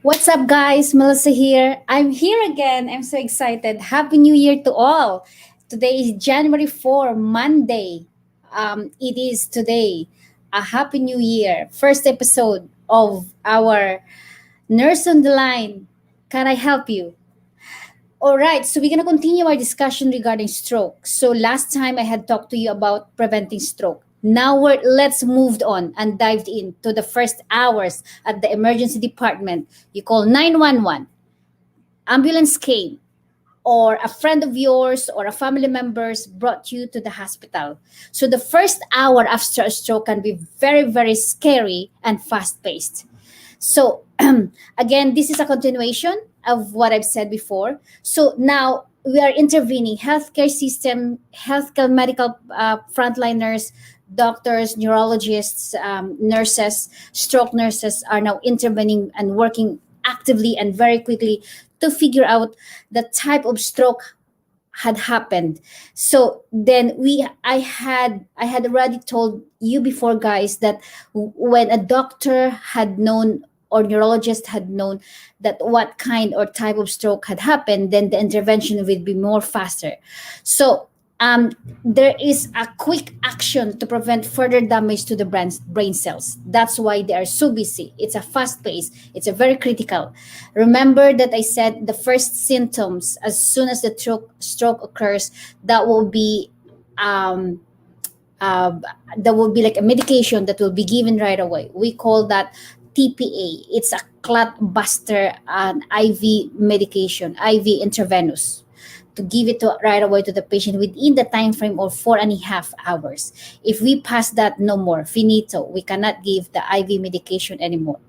What's up, guys? Melissa here. I'm here again. I'm so excited. Happy New Year to all. Today is January 4, Monday. It is today a Happy New Year. First episode of our Nurse on the Line. Can I help you? All right, so we're going to continue our discussion regarding stroke. So last time I had talked to you about preventing stroke. Now let's move on and dived into the first hours at the emergency department. You call 911. Ambulance came, or a friend of yours or a family members brought you to the hospital. So the first hour after a stroke can be very, very scary and fast paced. So again, this is a continuation of what I've said before. So now we are intervening healthcare system, healthcare medical frontliners, doctors, neurologists, nurses, stroke nurses are now intervening and working actively and very quickly to figure out the type of stroke had happened. So then I had already told you before, guys, that when a doctor had known or neurologist had known that what kind or type of stroke had happened, then the intervention would be more faster. So um, there is a quick action to prevent further damage to the brain cells. That's why they are so busy. It's a fast pace. It's a very critical. Remember that I said the first symptoms, as soon as the stroke occurs, that will be um, uh, that will be like a medication that will be given right away. We call that TPA. It's a clot buster, an IV medication, IV intravenous, to give it to right away to the patient within the time frame of 4.5 hours. If we pass that, no more, finito. We cannot give the IV medication anymore.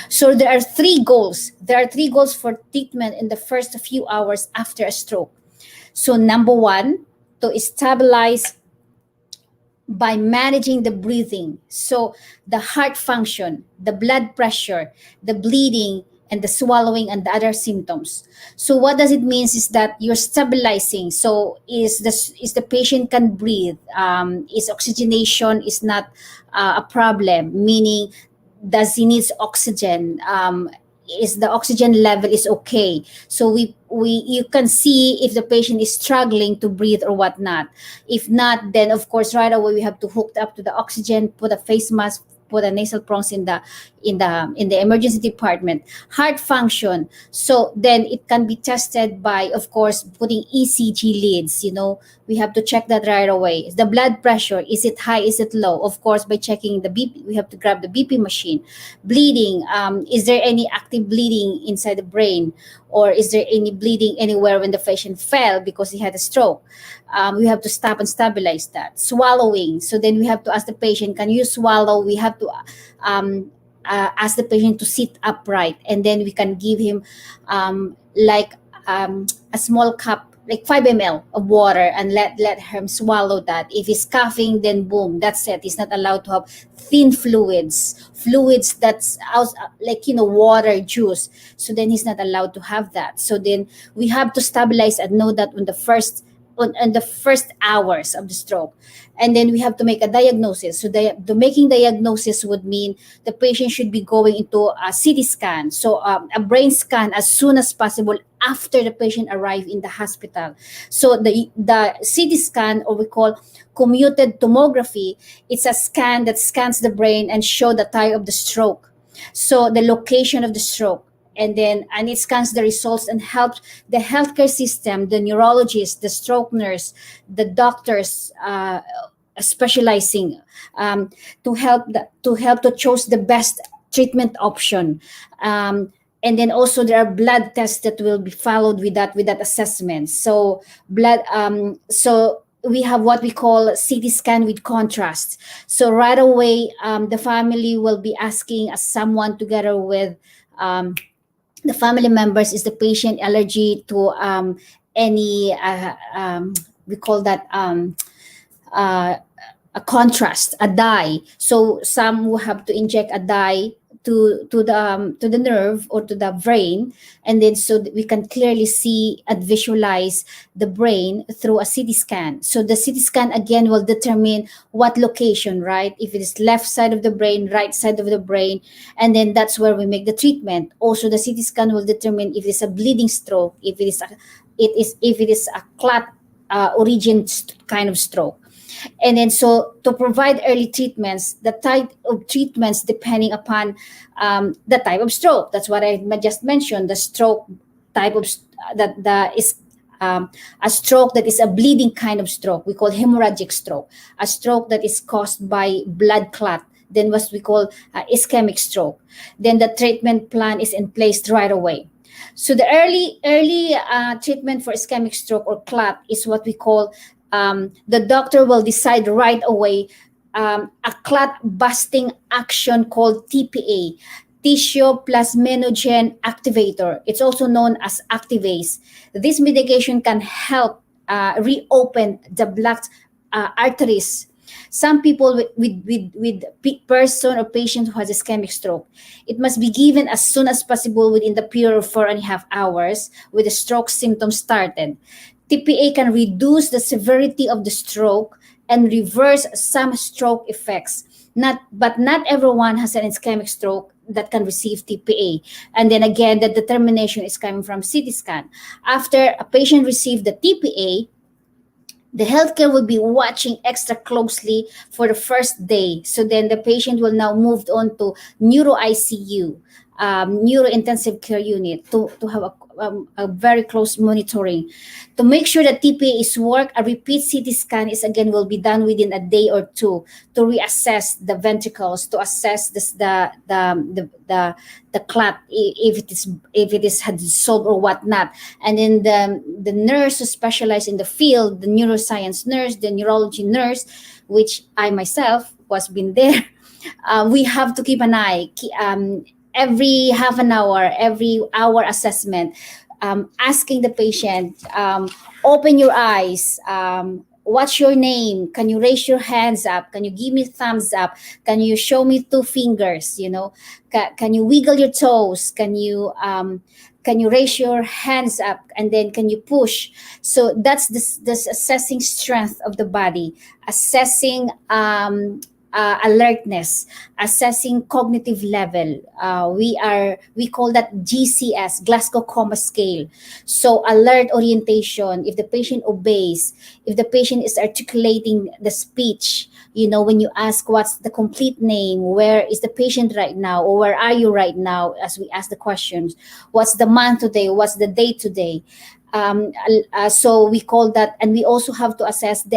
So there are three goals. There are three goals for treatment in the first few hours after a stroke. So number one, to stabilize by managing the breathing. So the heart function, the blood pressure, the bleeding, and the swallowing and the other symptoms. So what does it means is that you're stabilizing. So is the patient can breathe? Is oxygenation is not a problem? Meaning, does he needs oxygen? Is the oxygen level is okay? So we you can see if the patient is struggling to breathe or whatnot. If not, then of course right away we have to hook up to the oxygen, put a face mask, put a nasal prongs in the emergency department. Heart function. So then it can be tested by, of course, putting ECG leads. We have to check that right away. The blood pressure, is it high? Is it low? Of course, by checking the BP, we have to grab the BP machine. Bleeding. Is there any active bleeding inside the brain? Or is there any bleeding anywhere when the patient fell because he had a stroke? We have to stop and stabilize that. Swallowing. So then we have to ask the patient, can you swallow? We have to ask the patient to sit upright, and then we can give him like a small cup, like 5 ml of water, and let him swallow that. If he's coughing, then boom, that's it. He's not allowed to have thin fluids that's out, like water, juice. So then he's not allowed to have that. So then we have to stabilize and know that on the first hours of the stroke. And then we have to make a diagnosis. So the making diagnosis would mean the patient should be going into a CT scan, so a brain scan, as soon as possible after the patient arrived in the hospital. So the CT scan, or we call computed tomography, it's a scan that scans the brain and show the type of the stroke, so the location of the stroke. And it scans the results and helps the healthcare system, the neurologist, the stroke nurse, the doctors, specializing, to choose the best treatment option. And then also there are blood tests that will be followed with that assessment. So we have what we call CT scan with contrast. So right away, the family will be asking someone together with the family members, is the patient allergy to any we call that uh, a contrast, a dye. So some will have to inject a dye to the nerve or to the brain, and then so that we can clearly see and visualize the brain through a CT scan. So the CT scan again will determine what location, right? If it is left side of the brain, right side of the brain, and then that's where we make the treatment. Also, the CT scan will determine if it's a bleeding stroke, if it is a clot origin kind of stroke. And then so to provide early treatments, the type of treatments depending upon the type of stroke. That's what I just mentioned. The stroke type of that is a stroke that is a bleeding kind of stroke. We call hemorrhagic stroke. A stroke that is caused by blood clot. Then what we call ischemic stroke. Then the treatment plan is in place right away. So the early treatment for ischemic stroke or clot is what we call the doctor will decide right away a clot busting action called TPA, tissue plasminogen activator. It's also known as Activase. This medication can help reopen the blocked arteries. Some people with person or patient who has ischemic stroke, it must be given as soon as possible within the period of 4.5 hours with the stroke symptoms started. TPA can reduce the severity of the stroke and reverse some stroke effects. But not everyone has an ischemic stroke that can receive TPA. And then again, the determination is coming from CT scan. After a patient received the TPA, the healthcare will be watching extra closely for the first day. So then the patient will now move on to neuro ICU, neuro intensive care unit to have a very close monitoring. To make sure that TPA is work, a repeat CT scan is again will be done within a day or two to reassess the ventricles, to assess this, the clot if it is had dissolved or whatnot. And then the nurse who specialized in the field, the neuroscience nurse, the neurology nurse, which I myself was been there, we have to keep an eye. Every half an hour, every hour assessment, asking the patient, open your eyes, what's your name? Can you raise your hands up? Can you give me thumbs up? Can you show me two fingers? Can you wiggle your toes? Can you raise your hands up, and then can you push? So that's this assessing strength of the body, assessing alertness, assessing cognitive level. We call that GCS, Glasgow Coma Scale. So alert orientation, if the patient obeys, if the patient is articulating the speech, when you ask what's the complete name, where is the patient right now, or where are you right now, as we ask the questions, what's the month today, what's the date today. So we call that, and we also have to assess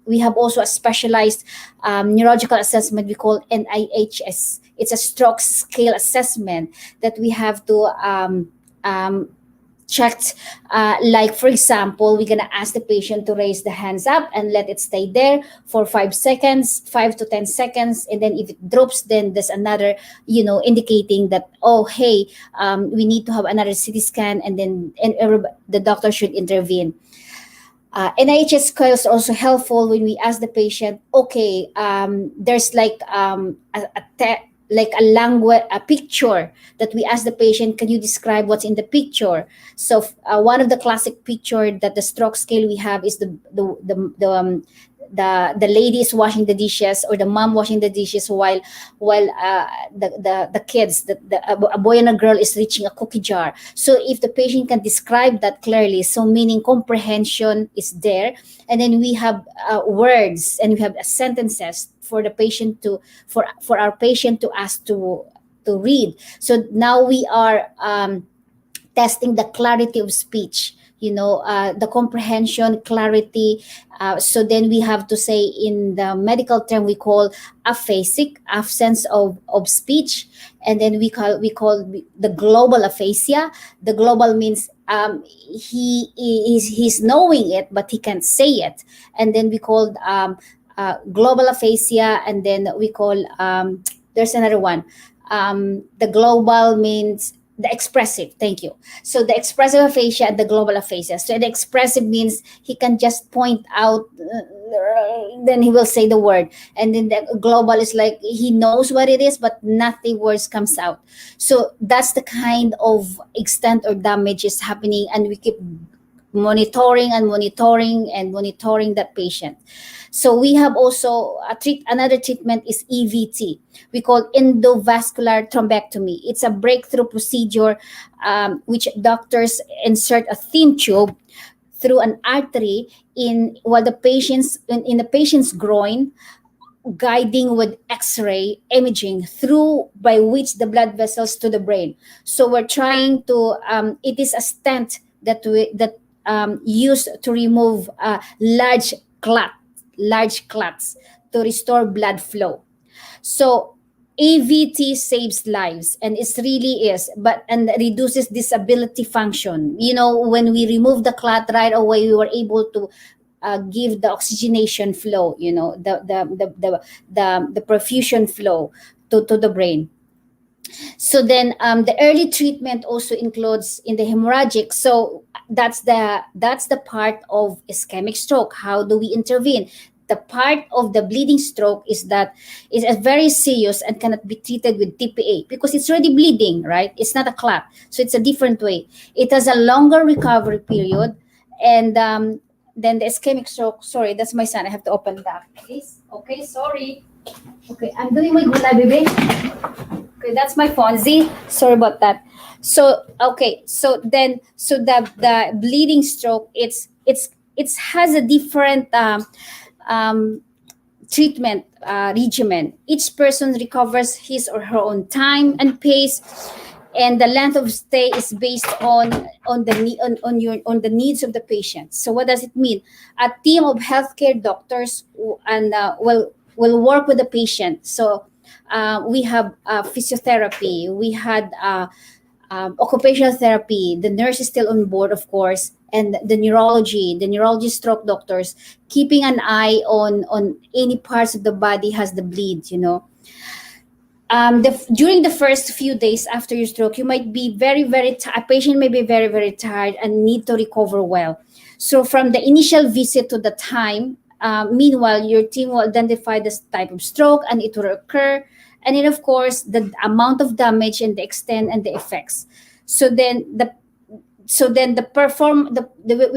we have also a specialized neurological assessment we call NIHS. It's a stroke scale assessment that we have to check. Like, for example, we're going to ask the patient to raise the hands up and let it stay there for 5 seconds, 5 to 10 seconds. And then if it drops, then there's another, indicating that, oh, hey, we need to have another CT scan, and then the doctor should intervene. NIHS scale is also helpful when we ask the patient, okay, there's like a language, a picture that we ask the patient, can you describe what's in the picture? So one of the classic picture that the stroke scale we have is the lady is washing the dishes, or the mom washing the dishes while the kids, a boy and a girl is reaching a cookie jar. So if the patient can describe that clearly, so meaning comprehension is there, and then we have words, and we have sentences for the patient for our patient to ask to read. So now we are testing the clarity of speech, the comprehension, clarity. So then we have to say, in the medical term, we call aphasic, absence of speech. And then we call the global aphasia. The global means he's knowing it, but he can't say it. And then we call global aphasia. And then we call, there's another one. The global means the expressive, thank you. So the expressive aphasia and the global aphasia. So the expressive means he can just point out, then he will say the word. And then the global is like he knows what it is, but nothing words comes out. So that's the kind of extent or damage is happening, and we keep monitoring and monitoring and monitoring that patient. So we have also another treatment is EVT. We call endovascular thrombectomy. It's a breakthrough procedure, which doctors insert a thin tube through an artery in while the patient's in the patient's groin, guiding with X-ray imaging through by which the blood vessels to the brain. So we're trying to. It is a stent that used to remove large clots to restore blood flow. So AVT saves lives, and it really is, but and reduces disability function. You know, when we remove the clot right away, we were able to give the oxygenation flow. You know, the perfusion flow to the brain. So then the early treatment also includes in the hemorrhagic. So that's the part of ischemic stroke. How do we intervene? The part of the bleeding stroke is that is a very serious and cannot be treated with TPA because it's already bleeding, right? It's not a clot, so it's a different way. It has a longer recovery period, and then the ischemic stroke. Sorry, that's my son. I have to open that, please. Okay, sorry. Okay, I'm doing my gulay, baby. Okay, that's my Fonzie. Sorry about that. So okay, so the bleeding stroke, it has a different treatment regimen. Each person recovers his or her own time and pace, and the length of stay is based on the needs of the patient. So what does it mean? A team of healthcare doctors and will work with the patient. So we have physiotherapy, we had occupational therapy, the nurse is still on board, of course, and the neurology stroke doctors keeping an eye on any parts of the body has the bleed, you know. During the first few days after your stroke, you might be a patient may be very, very tired and need to recover well. So from the initial visit to the time, meanwhile, your team will identify the type of stroke and it will occur. And then, of course, the amount of damage and the extent and the effects. So then we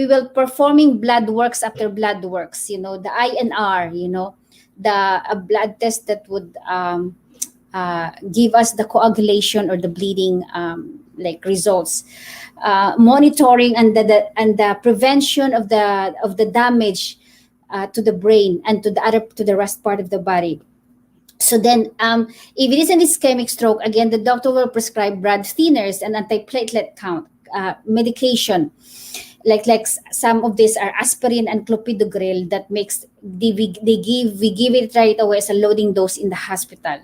will performing blood works after blood works, you know, the INR, you know, a blood test that would give us the coagulation or the bleeding like results, monitoring and the prevention of the damage to the brain and to the rest part of the body. So then, if it is an ischemic stroke, again, the doctor will prescribe blood thinners and antiplatelet count medication. Like some of these are aspirin and clopidogrel that makes we give it right away as a loading dose in the hospital.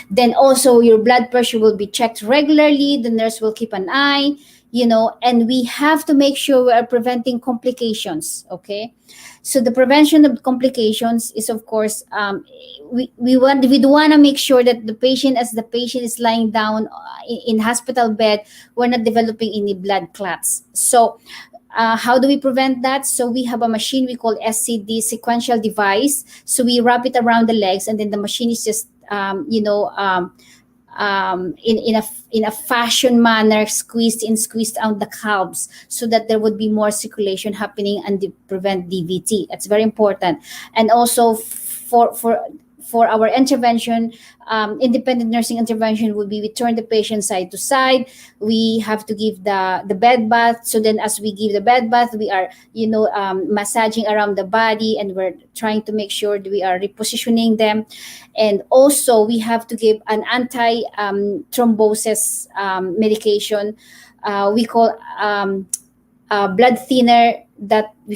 Then also your blood pressure will be checked regularly. The nurse will keep an eye, you know, and we have to make sure we are preventing complications. Okay, so the prevention of complications is, of course, we do want to make sure that the patient, as the patient is lying down in hospital bed, we're not developing any blood clots. So how do we prevent that? So we have a machine we call SCD, sequential device. So we wrap it around the legs, and then the machine is just in a fashion manner squeezed out the calves so that there would be more circulation happening and prevent DVT. That's very important. And also for our intervention, independent nursing intervention would be we turn the patient side to side. We have to give the bed bath. So then as we give the bed bath, we are, massaging around the body, and we're trying to make sure that we are repositioning them. And also we have to give an anti-thrombosis medication. We call blood thinner that we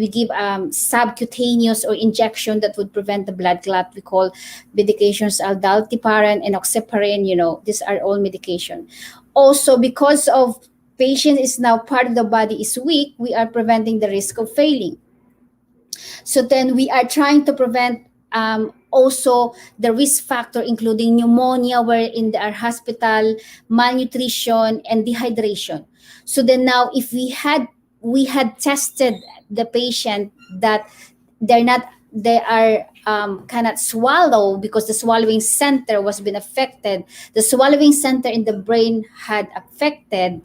give subcutaneous or injection that would prevent the blood clot. We call medications aldalteparin and enoxaparin. These are all medication. Also, because of patient is now part of the body is weak, we are preventing the risk of failing. So then we are trying to prevent also the risk factor, including pneumonia, where in our hospital, malnutrition, and dehydration. So then now, if we had tested the patient that they are cannot swallow because the swallowing center was been affected, the swallowing center in the brain had affected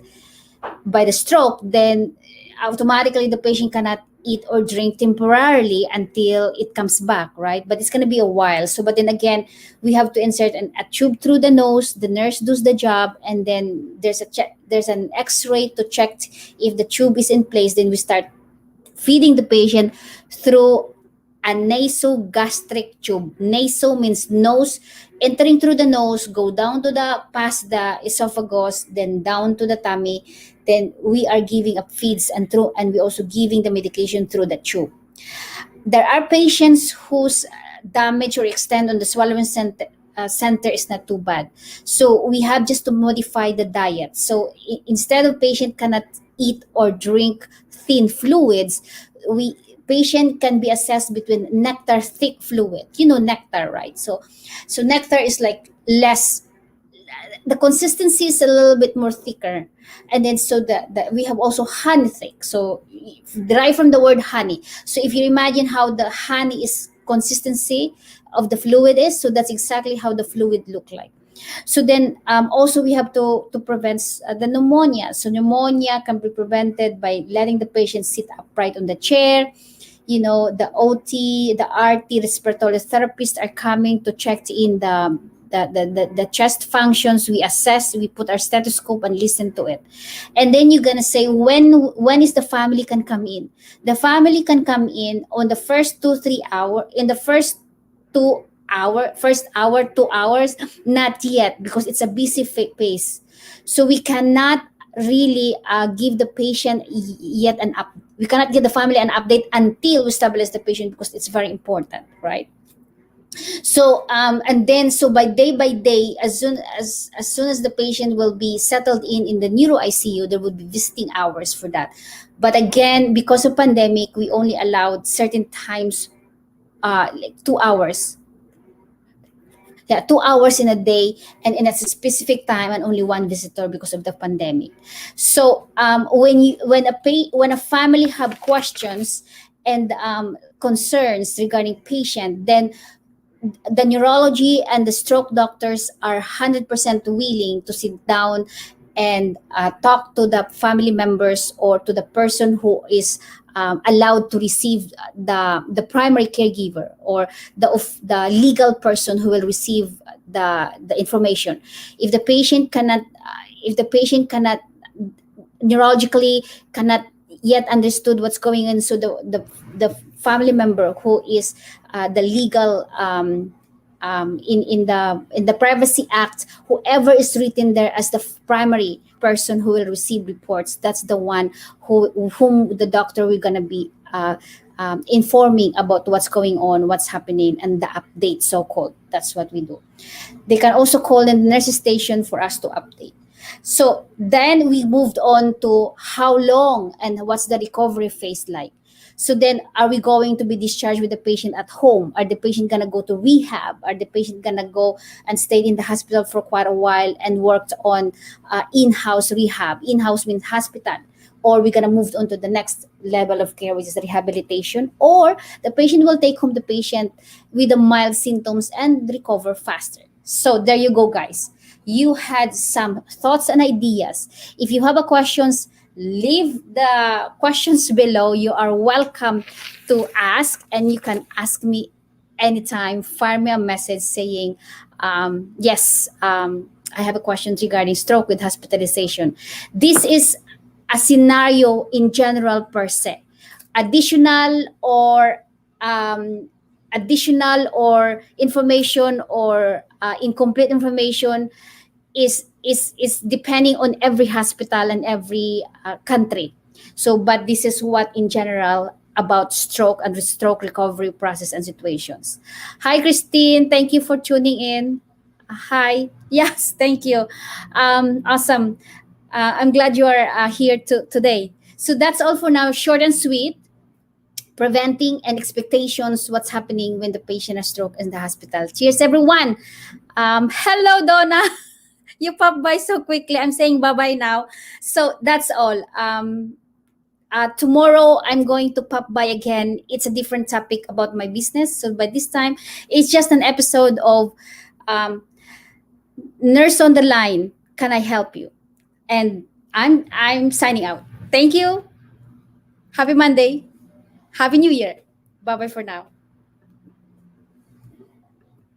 by the stroke, then automatically the patient cannot eat or drink temporarily until it comes back, right? But it's going to be a while. So, but then again, we have to insert a tube through the nose. The nurse does the job, and then there's an X-ray to check if the tube is in place. Then we start feeding the patient through a nasogastric tube. Naso means nose, entering through the nose, go down to the past the esophagus, then down to the tummy. Then we are giving up feeds and we also giving the medication through the tube. There are patients whose damage or extent on the swallowing center is not too bad. So we have just to modify the diet. So instead of patient cannot eat or drink thin fluids, patient can be assessed between nectar thick fluid. You know nectar, right? So nectar is like less, the consistency is a little bit more thicker, and then so we have also honey thick, so derived from the word honey. So if you imagine how the honey is consistency of the fluid is, so that's exactly how the fluid look like. So then also we have to prevent the pneumonia. So pneumonia can be prevented by letting the patient sit upright on the chair. You know, the OT, the RT, respiratory therapists are coming to check in the chest functions. We assess, we put our stethoscope and listen to it. And then you're gonna say when is the family can come in. The family can come in on the first 2-3 hour, in the first 2 hours, not yet, because it's a busy pace. So we cannot really give the patient yet we cannot give the family an update until we stabilize the patient, because it's very important, right? So and then so by day, as soon as the patient will be settled in the neuro ICU, there would be visiting hours for that. But again, because of pandemic, we only allowed certain times, like 2 hours. Yeah, 2 hours in a day, and in a specific time, and only one visitor because of the pandemic. So when a family have questions and concerns regarding patient, then the neurology and the stroke doctors are 100% willing to sit down and talk to the family members or to the person who is allowed to receive the primary caregiver, or the legal person who will receive the information. If the patient cannot neurologically cannot yet understood what's going on, so the family member who is the legal in the Privacy Act, whoever is written there as the primary person who will receive reports, that's the one whom the doctor will gonna be informing about what's going on, what's happening, and the update, so called. That's what we do. They can also call in the nurses station for us to update. So then we moved on to how long and what's the recovery phase like. So then, are we going to be discharged with the patient at home? Are the patient gonna go to rehab? Are the patient gonna go and stay in the hospital for quite a while and worked on in-house rehab? In-house means hospital. Or we're gonna move on to the next level of care, which is rehabilitation. Or the patient will take home the patient with the mild symptoms and recover faster. So there you go, guys. You had some thoughts and ideas. If you have a questions, leave the questions below. You are welcome to ask, and you can ask me anytime. Fire me a message saying, yes, I have a question regarding stroke with hospitalization. This is a scenario in general per se. Additional or information or incomplete information is depending on every hospital and every country. So, but this is what in general about stroke and stroke recovery process and situations. Hi, Christine. Thank you for tuning in. Hi. Yes, thank you. Awesome. I'm glad you are here today. So that's all for now. Short and sweet. preventing and expectations, what's happening when the patient has stroke in the hospital. Cheers, everyone. Hello, Donna. You popped by so quickly. I'm saying bye-bye now. So that's all. Tomorrow, I'm going to pop by again. It's a different topic about my business. So by this time, it's just an episode of Nurse on the Line. Can I help you? And I'm signing out. Thank you. Happy Monday. Happy New Year. Bye bye for now.